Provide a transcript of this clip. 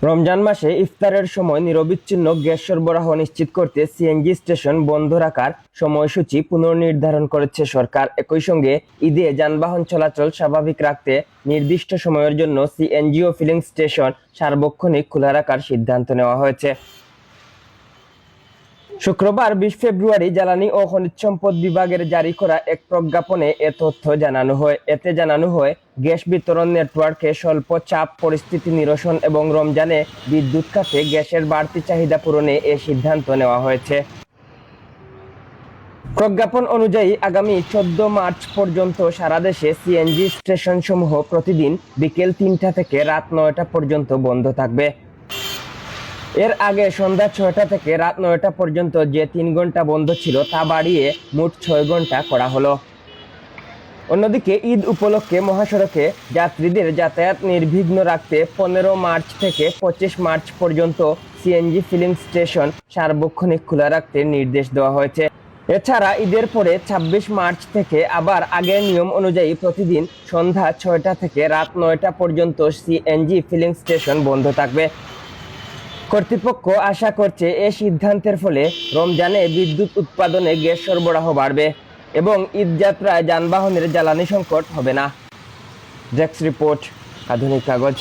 রমজান মাসে ইফতারের সময় নিরবিচ্ছিন্ন গ্যাস সরবরাহ নিশ্চিত করতে সিএনজি স্টেশন বন্ধ রাখার সময়সূচি পুনর্নির্ধারণ করেছে সরকার। একই সঙ্গে ঈদে যানবাহন চলাচল স্বাভাবিক রাখতে নির্দিষ্ট সময়ের জন্য সিএনজি ও ফিলিং স্টেশন সার্বক্ষণিক খোলা রাখার সিদ্ধান্ত নেওয়া হয়েছে। শুক্রবার ২০ ফেব্রুয়ারি জ্বালানি ও খনিজ সম্পদ বিভাগের জারি করা এক প্রজ্ঞাপনে এ তথ্য জানানো হয়। এতে জানানো হয়, গ্যাস বিতরণ নেটওয়ার্কে স্বল্প চাপ পরিস্থিতি নিরসন এবং রমজানে বিদ্যুৎ খাতে গ্যাসের বাড়তি চাহিদা পূরণে এ সিদ্ধান্ত নেওয়া হয়েছে। প্রজ্ঞাপন অনুযায়ী আগামী ১৪ মার্চ পর্যন্ত সারা দেশে সিএনজি স্টেশনসমূহ প্রতিদিন বিকেল ৩টা থেকে রাত ৯টা পর্যন্ত বন্ধ থাকবে। এর আগে সন্ধ্যা ৬টা থেকে রাত ৯টা পর্যন্ত যে ৩ ঘন্টা বন্ধ ছিল তা বাড়িয়ে মোট ৬ ঘন্টা করা হলো। অন্যদিকে ঈদ উপলক্ষে মহাসড়কে যাত্রীদের যাতায়াত নির্বিঘ্ন রাখতে ১৫ মার্চ থেকে ২৫ মার্চ পর্যন্ত সিএনজি ফিলিং স্টেশন সার্বক্ষণিক খোলা রাখতে নির্দেশ দেওয়া হয়েছে। এছাড়া ঈদের পরে ২৬ মার্চ থেকে আবার আগের নিয়ম অনুযায়ী প্রতিদিন সন্ধ্যা ৬টা থেকে রাত ৯টা পর্যন্ত সিএনজি ফিলিং স্টেশন বন্ধ থাকবে। কর্তৃপক্ষ আশা করছে এ সিদ্ধান্তের ফলে রমজানে বিদ্যুৎ উৎপাদনে গ্যাস সরবরাহ বাড়বে এবং ঈদযাত্রায় যানবাহনের জ্বালানি সংকট হবে না। ডেস্ক রিপোর্ট, আধুনিক কাগজ।